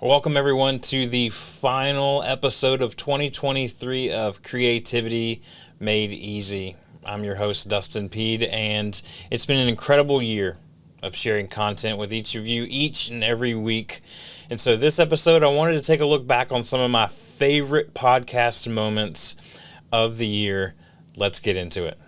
Welcome, everyone, to the final episode of 2023 of Creativity Made Easy. I'm your host, Dustin Peed, and it's been an incredible year of sharing content with each of you each and every week. And so this episode, I wanted to take a look back on some of my favorite podcast moments of the year. Let's get into it.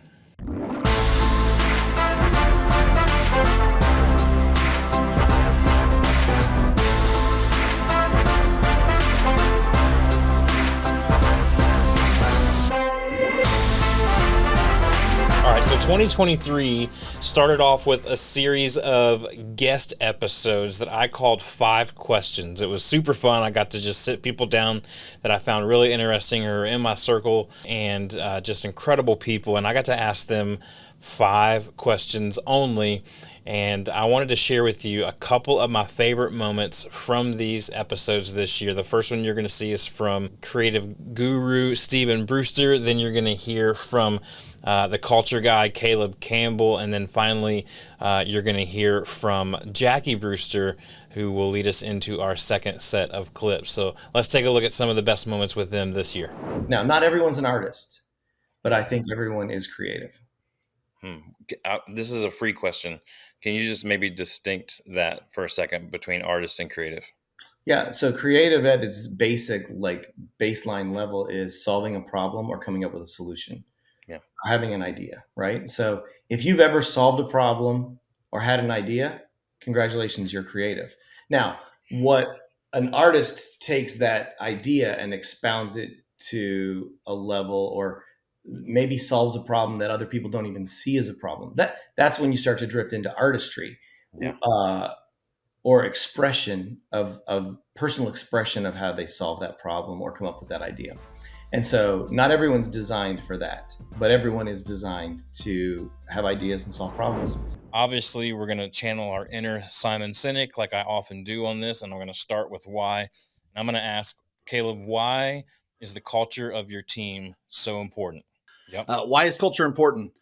All right, so 2023 started off with a series of guest episodes that I called 5 Questions. It was super fun. I got to just sit people down that I found really interesting or in my circle, and just incredible people. And I got to ask them 5 questions only. And I wanted to share with you a couple of my favorite moments from these episodes this year. The first one you're going to see is from creative guru Stephen Brewster. Then you're going to hear from the culture guy, Caleb Campbell. And then finally, you're going to hear from Jackie Brewster, who will lead us into our second set of clips. So let's take a look at some of the best moments with them this year. Now, not everyone's an artist, but I think everyone is creative. This is a free question. Can you just maybe distinct that for a second between artist and creative? Yeah, so creative at its basic, like baseline level is solving a problem or coming up with a solution. Yeah. Having an idea, right? So if you've ever solved a problem or had an idea, congratulations, you're creative. Now, what an artist takes that idea and expounds it to a level or maybe solves a problem that other people don't even see as a problem. That's when you start to drift into artistry. Yeah. Or expression of personal expression of how they solve that problem or come up with that idea. And so not everyone's designed for that, but everyone is designed to have ideas and solve problems. Obviously, we're going to channel our inner Simon Sinek like I often do on this, and I'm going to start with why. And I'm going to ask Caleb, why is the culture of your team so important? Yep. Why is culture important?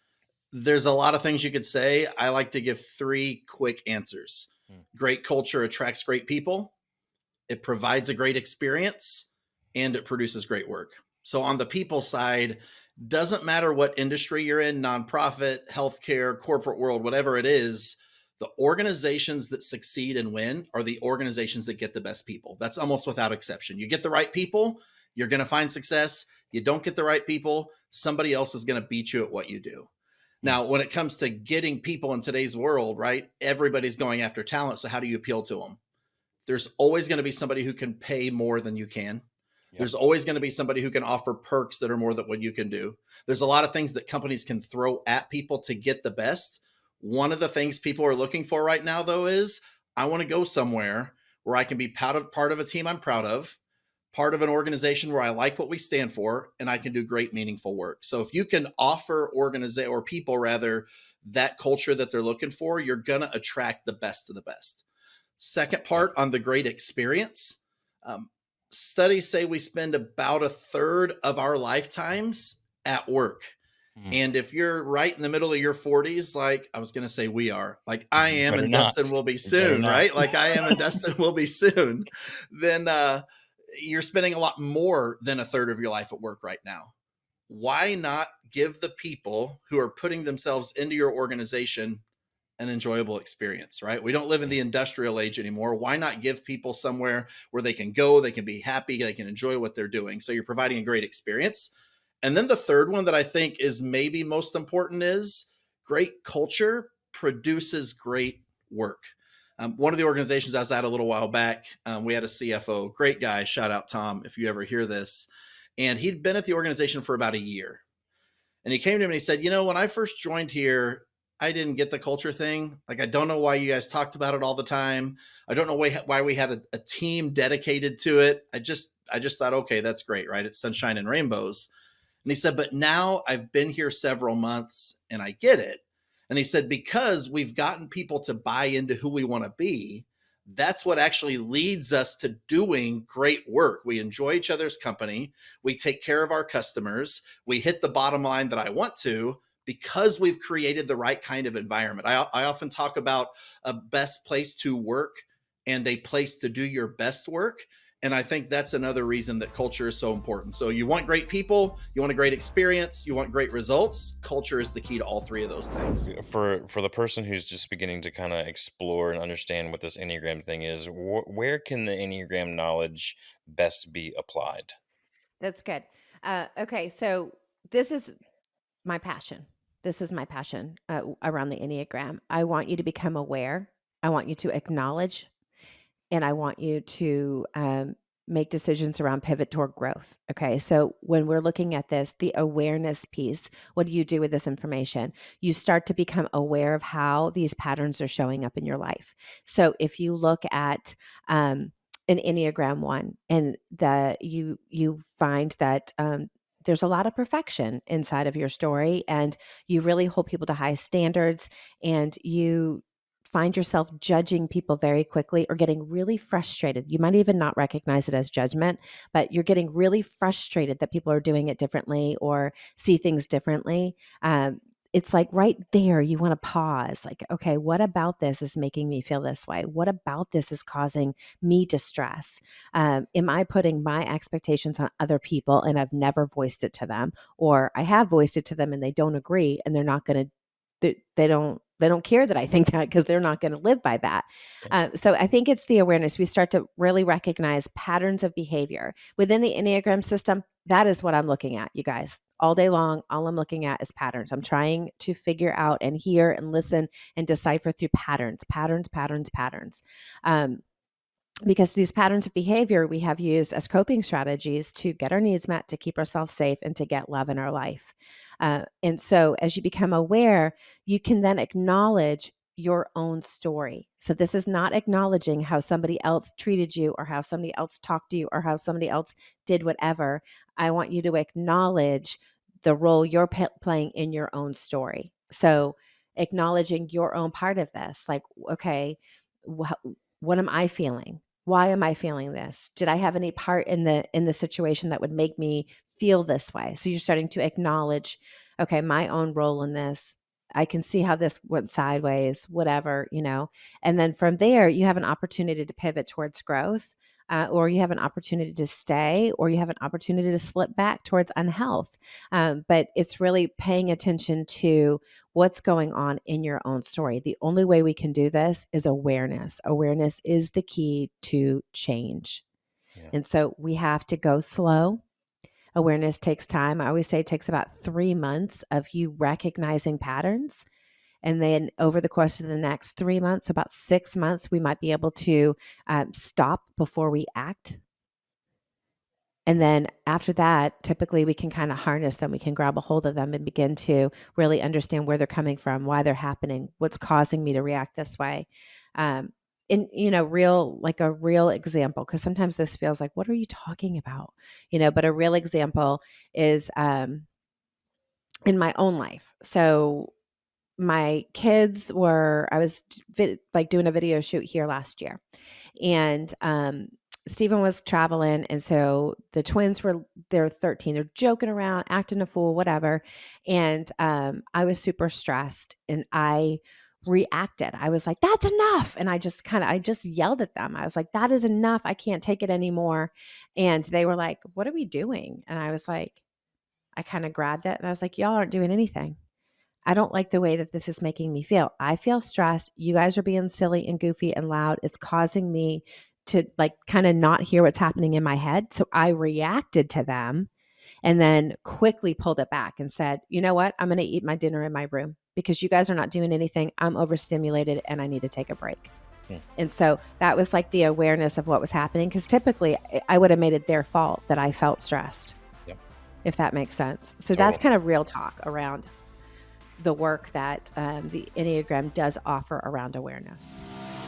There's a lot of things you could say. I like to give 3 quick answers. Great culture attracts great people. It provides a great experience, and it produces great work. So on the people side, doesn't matter what industry you're in, nonprofit, healthcare, corporate world, whatever it is, the organizations that succeed and win are the organizations that get the best people. That's almost without exception. You get the right people, you're going to find success. You don't get the right people, somebody else is going to beat you at what you do. Now, when it comes to getting people in today's world, right, everybody's going after talent. So how do you appeal to them? There's always going to be somebody who can pay more than you can. Yep. There's always going to be somebody who can offer perks that are more than what you can do. There's a lot of things that companies can throw at people to get the best. One of the things people are looking for right now, though, is I want to go somewhere where I can be part of a team I'm proud of, part of an organization where I like what we stand for, and I can do great, meaningful work. So if you can offer people that culture that they're looking for, you're going to attract the best of the best. Second part on the great experience. Studies say we spend about 1/3 of our lifetimes at work. And if you're right in the middle of your 40s, like I was going to say we are, like I am and Dustin will be soon, right? Like I am and Dustin will be soon. Then you're spending a lot more than 1/3 of your life at work right now. Why not give the people who are putting themselves into your organization an enjoyable experience, right? We don't live in the industrial age anymore. Why not give people somewhere where they can go, they can be happy, they can enjoy what they're doing? So you're providing a great experience. And then the third one that I think is maybe most important is great culture produces great work. One of the organizations I was at a little while back, we had a CFO, great guy, shout out Tom, if you ever hear this. And he'd been at the organization for about a year. And he came to me and he said, when I first joined here, I didn't get the culture thing. Like, I don't know why you guys talked about it all the time. I don't know why we had a team dedicated to it. I just thought, okay, that's great, right? It's sunshine and rainbows. And he said, but now I've been here several months and I get it. And he said, because we've gotten people to buy into who we want to be, that's what actually leads us to doing great work. We enjoy each other's company. We take care of our customers. We hit the bottom line that I want to, because we've created the right kind of environment. I often talk about a best place to work and a place to do your best work. And I think that's another reason that culture is so important. So you want great people, you want a great experience, you want great results. Culture is the key to all three of those things. For the person who's just beginning to kind of explore and understand what this Enneagram thing is, where can the Enneagram knowledge best be applied? That's good. Okay, so this is my passion. This is my passion around the Enneagram. I want you to become aware. I want you to acknowledge, and I want you to make decisions around pivot toward growth. Okay, so when we're looking at this, the awareness piece, what do you do with this information? You start to become aware of how these patterns are showing up in your life. So if you look at an Enneagram 1 and you find that there's a lot of perfection inside of your story, and you really hold people to high standards, and you find yourself judging people very quickly or getting really frustrated. You might even not recognize it as judgment, but you're getting really frustrated that people are doing it differently or see things differently. It's like right there, you want to pause. Like, okay, what about this is making me feel this way? What about this is causing me distress? Am I putting my expectations on other people and I've never voiced it to them, or I have voiced it to them and they don't agree and they're not going to they don't care that I think that because they're not going to live by that. So I think it's the awareness. We start to really recognize patterns of behavior within the Enneagram system. That is what I'm looking at, you guys. All day long, all I'm looking at is patterns. I'm trying to figure out and hear and listen and decipher through patterns. Because these patterns of behavior we have used as coping strategies to get our needs met, to keep ourselves safe, and to get love in our life. And so as you become aware, you can then acknowledge your own story. So this is not acknowledging how somebody else treated you or how somebody else talked to you or how somebody else did whatever. I want you to acknowledge the role you're playing in your own story. So acknowledging your own part of this, like, okay, what am I feeling? Why am I feeling this? Did I have any part in the situation that would make me feel this way? So you're starting to acknowledge, okay, my own role in this. I can see how this went sideways, whatever, and then from there, you have an opportunity to pivot towards growth, or you have an opportunity to stay, or you have an opportunity to slip back towards unhealth. But it's really paying attention to what's going on in your own story. The only way we can do this is awareness. Awareness is the key to change. Yeah. And so we have to go slow. Awareness takes time. I always say it takes about 3 months of you recognizing patterns. And then over the course of the next 3 months, about 6 months, we might be able to stop before we act. And then after that, typically we can kind of harness them. We can grab a hold of them and begin to really understand where they're coming from, why they're happening, what's causing me to react this way. In a real example, because sometimes this feels like, what are you talking about? But a real example is in my own life. So my kids I was doing a video shoot here last year, and Stephen was traveling. And so the twins they're 13, they're joking around, acting a fool, whatever. And I was super stressed and I reacted. I was like, that's enough. And I just yelled at them. I was like, that is enough. I can't take it anymore. And they were like, what are we doing? And I was like, I kind of grabbed it and I was like, y'all aren't doing anything. I don't like the way that this is making me feel. I feel stressed. You guys are being silly and goofy and loud. It's causing me to kind of not hear what's happening in my head. So I reacted to them and then quickly pulled it back and said, you know what? I'm going to eat my dinner in my room because you guys are not doing anything. I'm overstimulated and I need to take a break. And so that was like the awareness of what was happening, because typically I would have made it their fault that I felt stressed, if that makes sense. So that's kind of real talk around the work that the Enneagram does offer around awareness.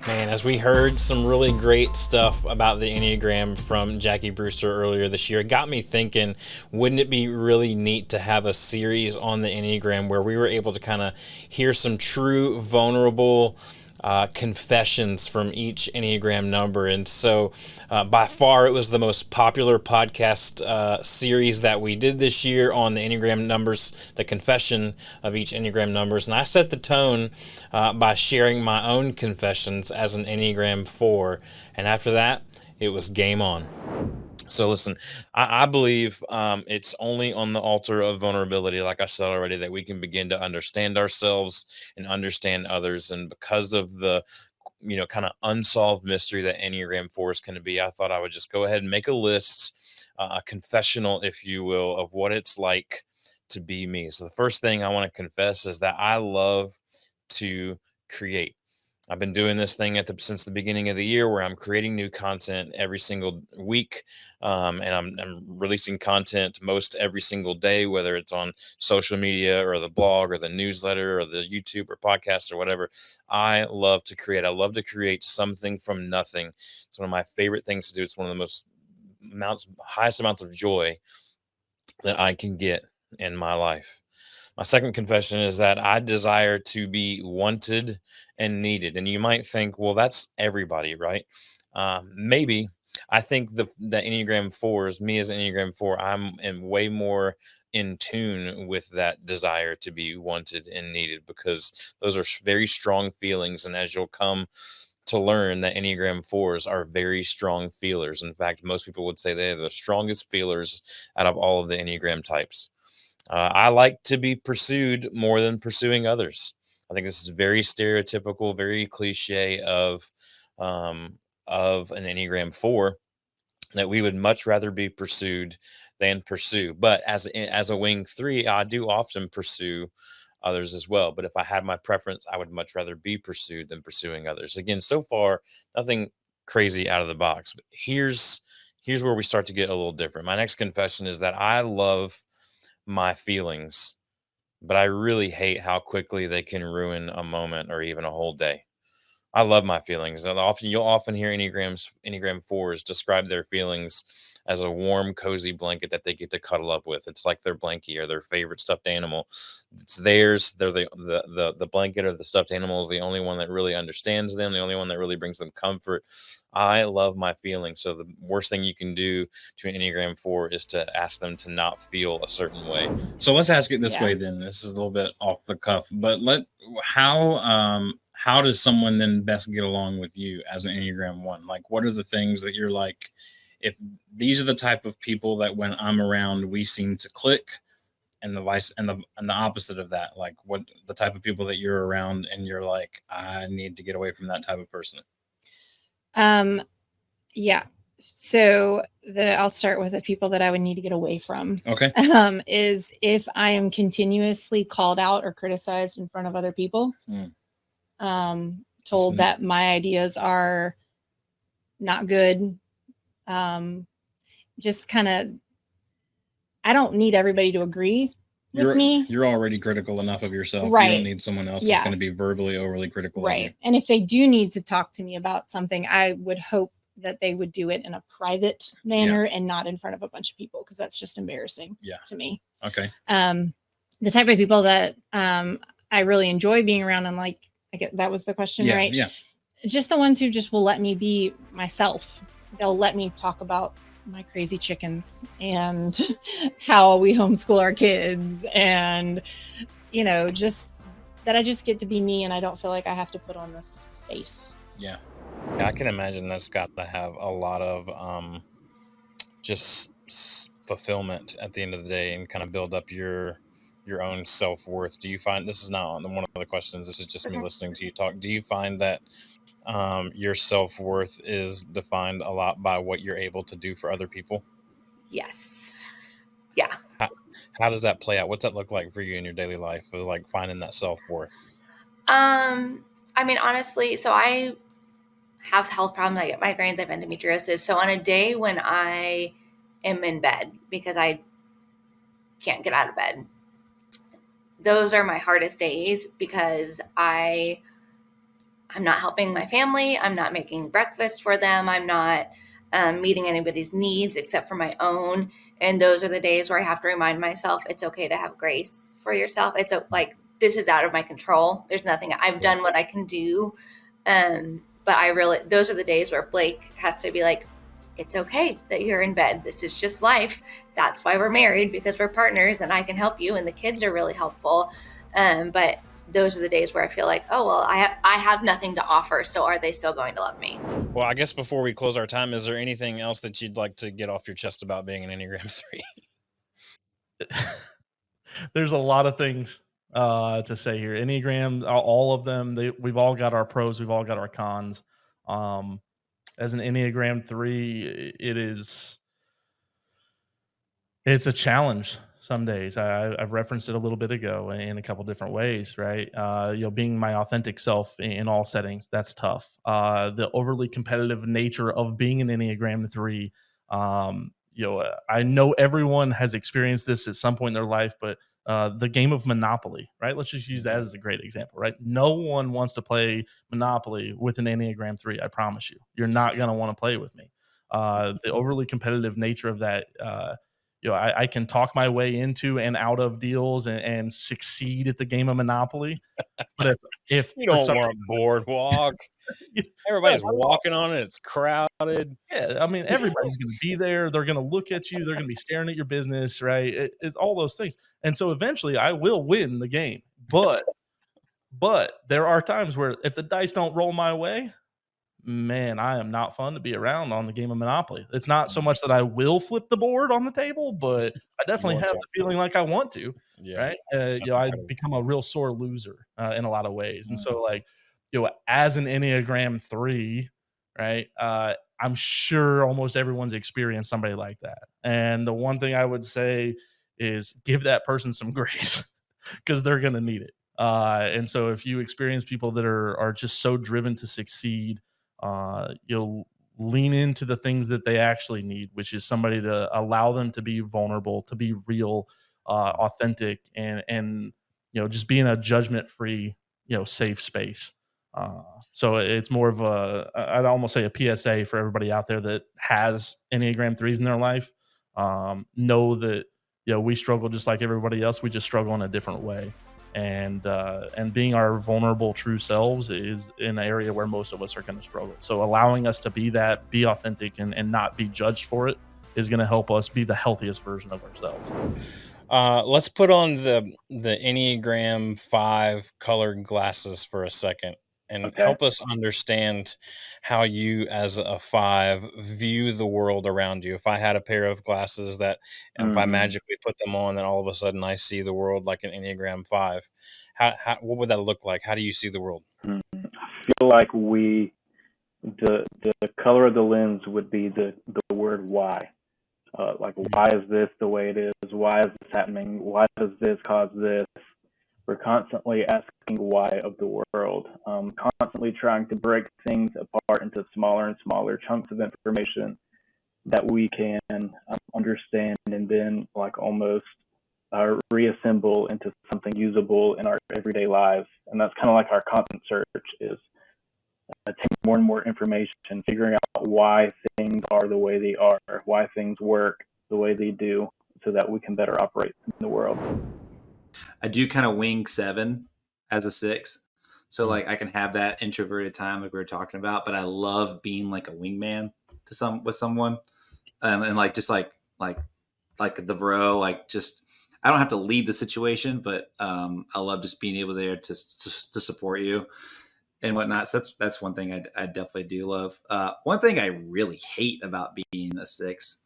Man, as we heard some really great stuff about the Enneagram from Jackie Brewster earlier this year, it got me thinking, wouldn't it be really neat to have a series on the Enneagram where we were able to kind of hear some true, vulnerable confessions from each Enneagram number. And so by far, it was the most popular podcast series that we did this year on the Enneagram numbers, the confession of each Enneagram numbers. And I set the tone by sharing my own confessions as an Enneagram 4. And after that, it was game on. So listen, I believe it's only on the altar of vulnerability, like I said already, that we can begin to understand ourselves and understand others. And because of the, kind of unsolved mystery that Enneagram 4 is going to be, I thought I would just go ahead and make a list, a confessional, if you will, of what it's like to be me. So the first thing I want to confess is that I love to create. I've been doing this thing since the beginning of the year, where I'm creating new content every single week, and I'm releasing content most every single day, whether it's on social media or the blog or the newsletter or the YouTube or podcast or whatever. I love to create. I love to create something from nothing. It's one of my favorite things to do. It's one of the highest amounts of joy that I can get in my life. My second confession is that I desire to be wanted and needed. And you might think, well, that's everybody, right? Maybe. I think the Enneagram 4s, me as Enneagram 4, am way more in tune with that desire to be wanted and needed, because those are very strong feelings. And as you'll come to learn, that Enneagram 4s are very strong feelers. In fact, most people would say they're the strongest feelers out of all of the Enneagram types. I like to be pursued more than pursuing others. I think this is very stereotypical, very cliche um, of an Enneagram 4, that we would much rather be pursued than pursue. But as a wing 3, I do often pursue others as well. But if I had my preference, I would much rather be pursued than pursuing others. Again, so far, nothing crazy out of the box. But here's where we start to get a little different. My next confession is that I love my feelings, but I really hate how quickly they can ruin a moment or even a whole day. I love my feelings. And you'll often hear Enneagram 4s describe their feelings as a warm, cozy blanket that they get to cuddle up with. It's like their blankie or their favorite stuffed animal. It's theirs. They're the blanket or the stuffed animal is the only one that really understands them, the only one that really brings them comfort. I love my feelings. So the worst thing you can do to an Enneagram 4 is to ask them to not feel a certain way. So let's ask it this way then. This is a little bit off the cuff, but how does someone then best get along with you as an Enneagram 1? Like, what are the things that you're like, if these are the type of people that when I'm around, we seem to click, and the vice and the opposite of that, like what the type of people that you're around and you're like, I need to get away from that type of person? Yeah. So I'll start with the people that I would need to get away from. Okay. Is if I am continuously called out or criticized in front of other people. Told that my ideas are not good. Just kind of, I don't need everybody to agree with me. You're already critical enough of yourself. Right. You don't need someone else that's going to be verbally overly critical. Right. And if they do need to talk to me about something, I would hope that they would do it in a private manner and not in front of a bunch of people, because that's just embarrassing to me. Okay. The type of people that I really enjoy being around, and like, I get that was the question, right? Yeah. Just the ones who just will let me be myself. They'll let me talk about my crazy chickens and how we homeschool our kids, and just that I just get to be me, and I don't feel like I have to put on this face. Yeah, I can imagine that's got to have a lot of just fulfillment at the end of the day, and kind of build up your own self-worth. Do you find, this is not one of the questions, this is just me listening to you talk, do you find that your self-worth is defined a lot by what you're able to do for other people? Yes. Yeah. How does that play out? What's that look like for you in your daily life, of like finding that self-worth? I mean, honestly, so I have health problems. I get migraines. I have endometriosis. So on a day when I am in bed because I can't get out of bed, those are my hardest days, because I'm not helping my family. I'm not making breakfast for them. I'm not meeting anybody's needs except for my own. And those are the days where I have to remind myself it's okay to have grace for yourself. It's like, this is out of my control. There's nothing. I've done what I can do. But those are the days where Blake has to be like, it's okay that you're in bed. This is just life. That's why we're married, because we're partners and I can help you. And the kids are really helpful. But those are the days where I feel like, oh, well, I have nothing to offer. So are they still going to love me? Well, I guess before we close our time, is there anything else that you'd like to get off your chest about being an Enneagram 3? There's a lot of things to say here. Enneagram, all of them, we've all got our pros, we've all got our cons. As an Enneagram 3, it's a challenge some days. I've referenced it a little bit ago in a couple different ways, right? Being my authentic self in all settings, that's tough. The overly competitive nature of being an Enneagram 3, I know everyone has experienced this at some point in their life, but the game of Monopoly, right? Let's just use that as a great example, right? No one wants to play Monopoly with an Enneagram 3. I promise you, you're not going to want to play with me. The overly competitive nature of that, I can talk my way into and out of deals and succeed at the game of Monopoly. But if You don't want boardwalk. Everybody's walking on it. It's crowded. Yeah, I mean, everybody's going to be there. They're going to look at you. They're going to be staring at your business, right? It's all those things. And so eventually I will win the game. But there are times where if the dice don't roll my way, man, I am not fun to be around on the game of Monopoly. It's not so much that I will flip the board on the table, but I definitely have the feeling like I want to, right? I become a real sore loser in a lot of ways. And so as an Enneagram 3, right, I'm sure almost everyone's experienced somebody like that. And the one thing I would say is give that person some grace because they're going to need it. And so if you experience people that are just so driven to succeed, you'll lean into the things that they actually need, which is somebody to allow them to be vulnerable, to be real, authentic, and just be in a judgment-free, safe space. So it's more of I'd almost say a PSA for everybody out there that has Enneagram 3s in their life. Know that we struggle just like everybody else. We just struggle in a different way. And being our vulnerable true selves is an area where most of us are going to struggle. So allowing us to be that, be authentic, and not be judged for it is going to help us be the healthiest version of ourselves. Let's put on the Enneagram 5 colored glasses for a second and help us understand how you as a 5 view the world around you. If I had a pair of glasses that if I magically put them on, then all of a sudden I see the world like an Enneagram 5. What would that look like? How do you see the world? I feel like the color of the lens would be the word why. Why is this the way it is? Why is this happening? Why does this cause this? We're constantly asking why of the world, constantly trying to break things apart into smaller and smaller chunks of information that we can understand and then almost reassemble into something usable in our everyday lives. And that's kind of like our constant search is take more and more information, figuring out why things are the way they are, why things work the way they do, so that we can better operate in the world. I do kind of wing 7 as a 6. So I can have that introverted time like we were talking about, but I love being like a wingman with someone. And just like the bro, I don't have to lead the situation, but I love just being able there to support you and whatnot. So that's one thing I definitely do love. One thing I really hate about being a 6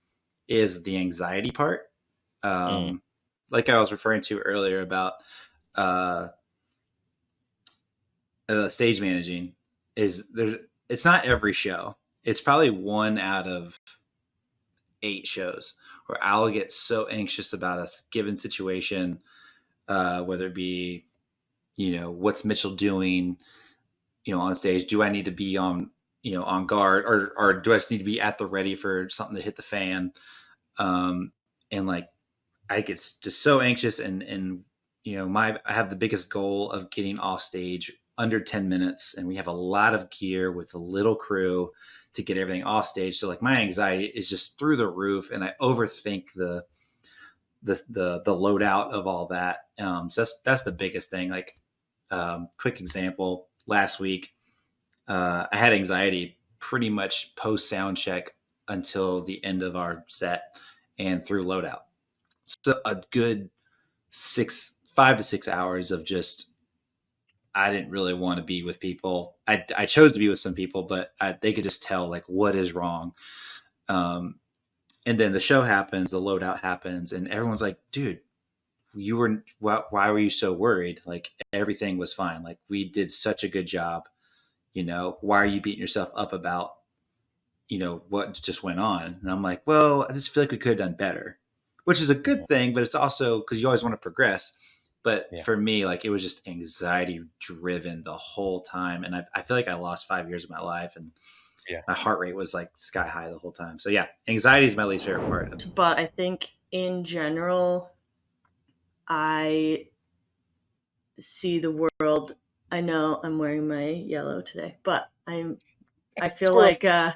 is the anxiety part. Like I was referring to earlier about stage managing, it's not every show. It's probably 1 out of 8 shows where I'll get so anxious about a given situation, whether it be, what's Mitchell doing, on stage? Do I need to be on guard, or do I just need to be at the ready for something to hit the fan? I get just so anxious and I have the biggest goal of getting off stage under 10 minutes. And we have a lot of gear with a little crew to get everything off stage. So my anxiety is just through the roof and I overthink the loadout of all that. So that's the biggest thing. Quick example, last week I had anxiety pretty much post sound check until the end of our set and through loadout. So a good 5 to 6 hours of just, I didn't really want to be with people. I chose to be with some people, but they could just tell like what is wrong. And then the show happens, the loadout happens, and everyone's like, dude, why were you so worried? Like everything was fine. Like we did such a good job. Why are you beating yourself up about, what just went on? And I'm like, well, I just feel like we could have done better, which is a good thing, but it's also because you always want to progress. But for me, like it was just anxiety driven the whole time. And I feel like I lost 5 years of my life, and my heart rate was like sky high the whole time. So yeah, anxiety is my least favorite part. But I think in general, I see the world. I know I'm wearing my yellow today, but I feel like Enneagram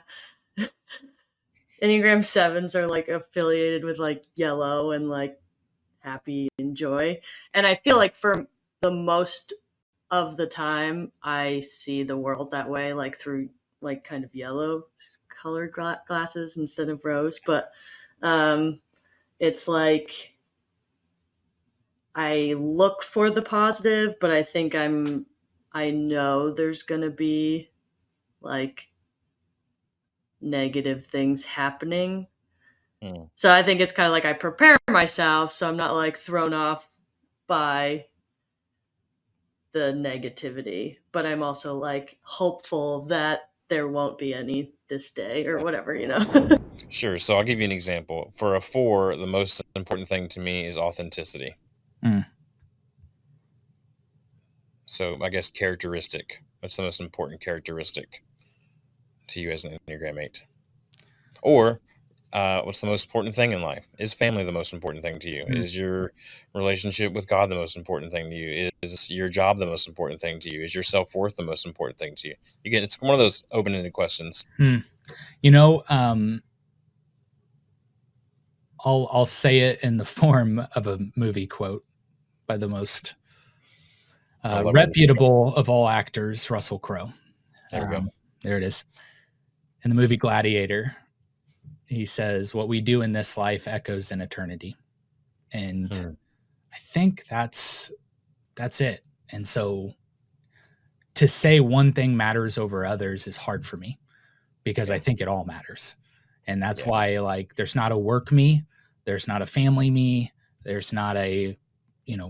7s are like affiliated with like yellow and like happy and joy. And I feel like for the most of the time, I see the world that way, like through like kind of yellow colored glasses instead of rose. But it's like I look for the positive, but I think I know there's going to be like negative things happening. So I think it's kind of like I prepare myself so I'm not like thrown off by the negativity, but I'm also like hopeful that there won't be any this day or whatever, Sure. So I'll give you an example. For a 4, the most important thing to me is authenticity. So I guess characteristic. What's the most important characteristic to you as an Enneagram 8? Or what's the most important thing in life? Is family the most important thing to you? Is your relationship with God the most important thing to you? Is your job the most important thing to you? Is your self-worth the most important thing to you? It's one of those open-ended questions. I'll say it in the form of a movie quote by the most reputable of all actors, Russell Crowe. There we go. There it is. In the movie Gladiator, he says, "What we do in this life echoes in eternity." And I think that's it. And so to say one thing matters over others is hard for me because I think it all matters. And that's why like there's not a work me, there's not a family me, there's not a,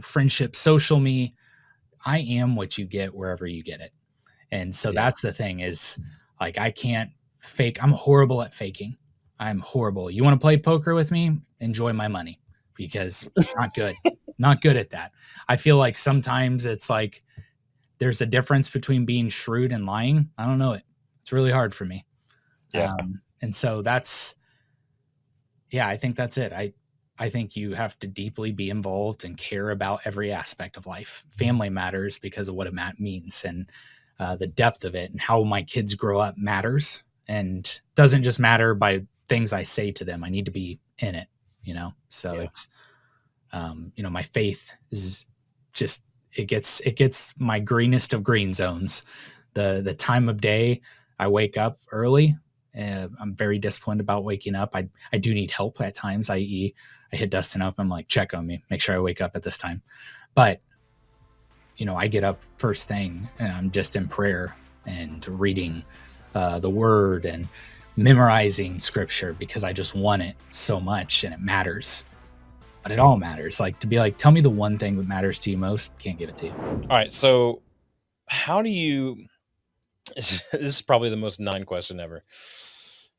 friendship social me. I am what you get wherever you get it. And so that's the thing is like, I can't fake. I'm horrible at faking. I'm horrible. You want to play poker with me? Enjoy my money because not good, not good at that. I feel like sometimes it's like, there's a difference between being shrewd and lying. I don't know it. It's really hard for me. And so I think that's it. I think you have to deeply be involved and care about every aspect of life. Family matters because of what it means and the depth of it and how my kids grow up matters and doesn't just matter by things I say to them. I need to be in it, So it's, my faith is just, it gets my greenest of green zones. The time of day I wake up early. I'm very disciplined about waking up. I do need help at times, i.e. I hit Dustin up. I'm like, check on me, make sure I wake up at this time. But, I get up first thing and I'm just in prayer and reading the word and memorizing scripture because I just want it so much and it matters. But it all matters. Like to be like, tell me the one thing that matters to you most. Can't give it to you. All right. So how do you, this is probably the most nine question ever,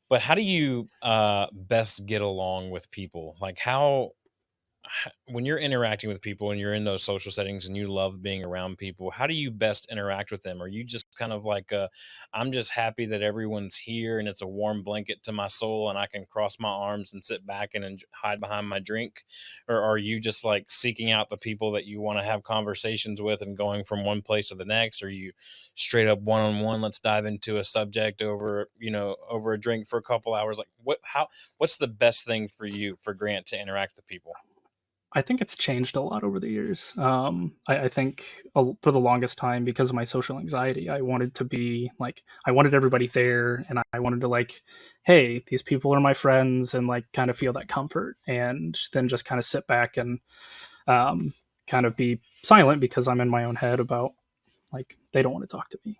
but how do you best get along with people? Like when you're interacting with people and you're in those social settings and you love being around people, how do you best interact with them? Are you just kind of like, I'm just happy that everyone's here and it's a warm blanket to my soul and I can cross my arms and sit back and hide behind my drink? Or are you just like seeking out the people that you want to have conversations with and going from one place to the next? Or are you straight up one-on-one, let's dive into a subject over a drink for a couple hours? Like what's the best thing for you, for Grant, to interact with people? I think it's changed a lot over the years. I think for the longest time, because of my social anxiety, I wanted to be like, I wanted everybody there, and I wanted to like, hey, these people are my friends, and like kind of feel that comfort, and then just kind of sit back and kind of be silent because I'm in my own head about like they don't want to talk to me.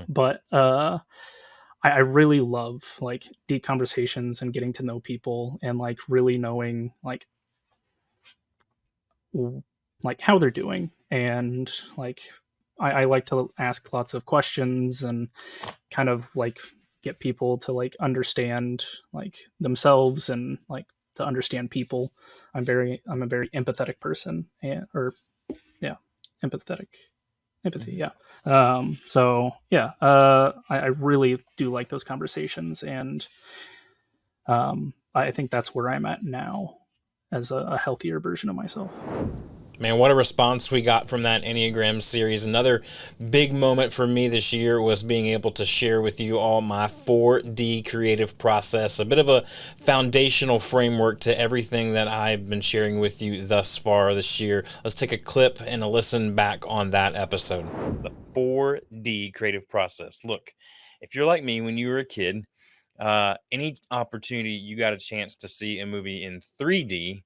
But I really love like deep conversations and getting to know people and like really knowing like how they're doing, and like I like to ask lots of questions and kind of like get people to like understand like themselves and like to understand people. I'm a very empathetic person, and or yeah, empathetic empathy, yeah. So yeah, I really do like those conversations, and I think that's where I'm at now as a healthier version of myself. Man, what a response we got from that Enneagram series. Another big moment for me this year was being able to share with you all my 4D creative process, a bit of a foundational framework to everything that I've been sharing with you thus far this year. Let's take a clip and a listen back on that episode. The 4D creative process. Look, if you're like me, when you were a kid, any opportunity you got a chance to see a movie in 3D,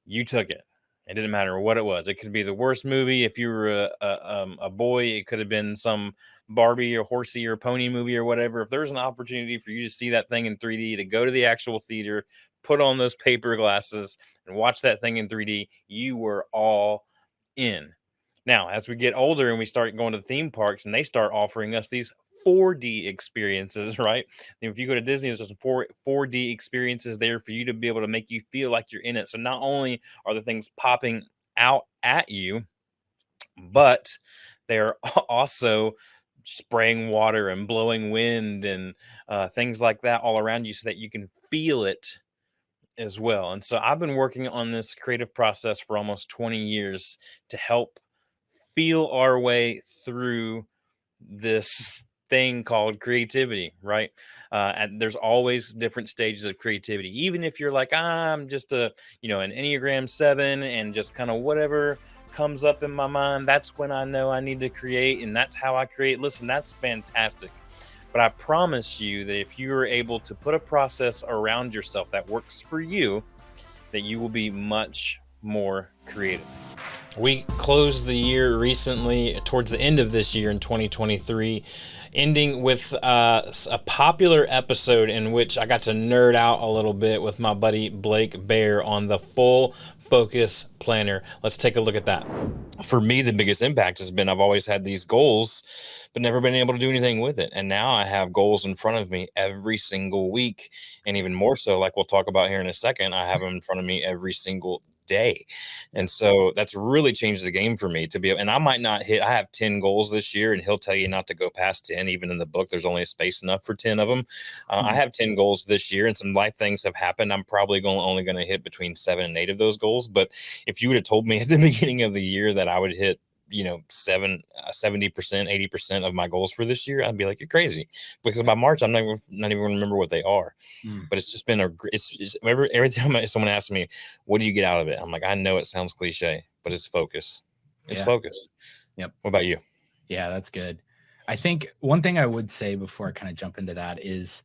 you took it. It didn't matter what it was. It could be the worst movie. If you were a boy, it could have been some Barbie or horsey or pony movie or whatever. If there's an opportunity for you to see that thing in 3D, to go to the actual theater, put on those paper glasses and watch that thing in 3D, you were all in. Now, as we get older and we start going to theme parks and they start offering us these 4D experiences, right? If you go to Disney, there's some 4D experiences there for you to be able to make you feel like you're in it. So not only are the things popping out at you, but they're also spraying water and blowing wind and things like that all around you so that you can feel it as well. And so I've been working on this creative process for almost 20 years to help feel our way through this thing called creativity, right? And there's always different stages of creativity. Even if you're like, I'm just an Enneagram 7 and just kind of whatever comes up in my mind, that's when I know I need to create, and that's how I create. Listen, that's fantastic. But I promise you that if you are able to put a process around yourself that works for you, that you will be much more creative. We closed the year recently, towards the end of this year in 2023, ending with a popular episode in which I got to nerd out a little bit with my buddy Blake Bear on the Full Focus Planner. Let's take a look at that. For me, the biggest impact has been I've always had these goals, but never been able to do anything with it. And now I have goals in front of me every single week. And even more so, like we'll talk about here in a second, I have them in front of me every single day. And so that's really changed the game for me to be, and I might not hit, I have 10 goals this year, and he'll tell you not to go past 10. Even in the book, there's only a space enough for 10 of them. I have 10 goals this year, and some life things have happened. I'm probably only going to hit between 7 and 8 of those goals. But if you would have told me at the beginning of the year that I would hit 70%, 80% of my goals for this year, I'd be like, you're crazy, because by March I'm not even going to remember what they are. But it's just been it's every time someone asks me, what do you get out of it, I'm like, I know it sounds cliche, but it's focus. It's focus. Yep. What about you? Yeah, that's good. I think one thing I would say before I kind of jump into that is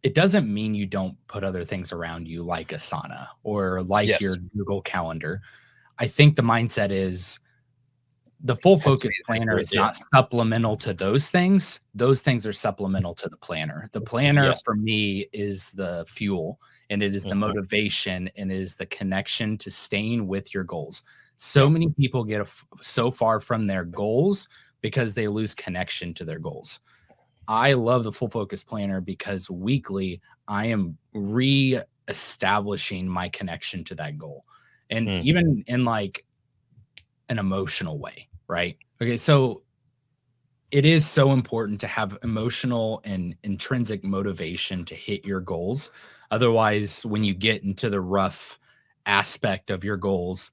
it doesn't mean you don't put other things around you like Asana or like your Google Calendar. I think the mindset is the Full Focus Planner is not supplemental to those things. Those things are supplemental to the planner. The planner for me is the fuel, and it is the motivation, and it is the connection to staying with your goals. So many people get so far from their goals because they lose connection to their goals. I love the Full Focus Planner because weekly I am re-establishing my connection to that goal. And even in like an emotional way, right? Okay, so it is so important to have emotional and intrinsic motivation to hit your goals. Otherwise, when you get into the rough aspect of your goals,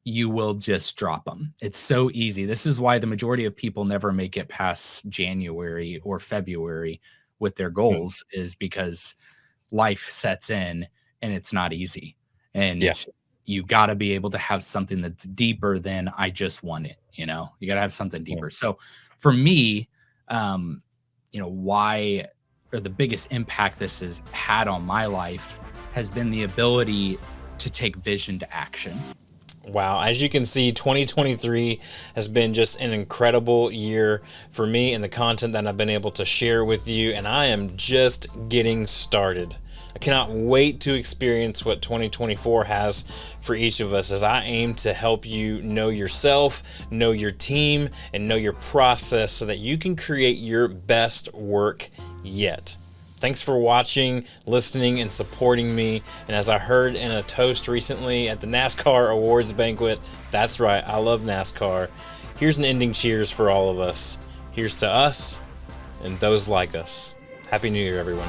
you will just drop them. It's so easy. This is why the majority of people never make it past January or February with their goals, is because life sets in and it's not easy. And you got to be able to have something that's deeper than I just won it. You know, you got to have something deeper. So for me, why, or the biggest impact this has had on my life has been the ability to take vision to action. Wow. As you can see, 2023 has been just an incredible year for me and the content that I've been able to share with you. And I am just getting started. I cannot wait to experience what 2024 has for each of us as I aim to help you know yourself, know your team, and know your process so that you can create your best work yet. Thanks for watching, listening, and supporting me. And as I heard in a toast recently at the NASCAR Awards banquet, that's right, I love NASCAR. Here's an ending cheers for all of us. Here's to us and those like us. Happy New Year, everyone.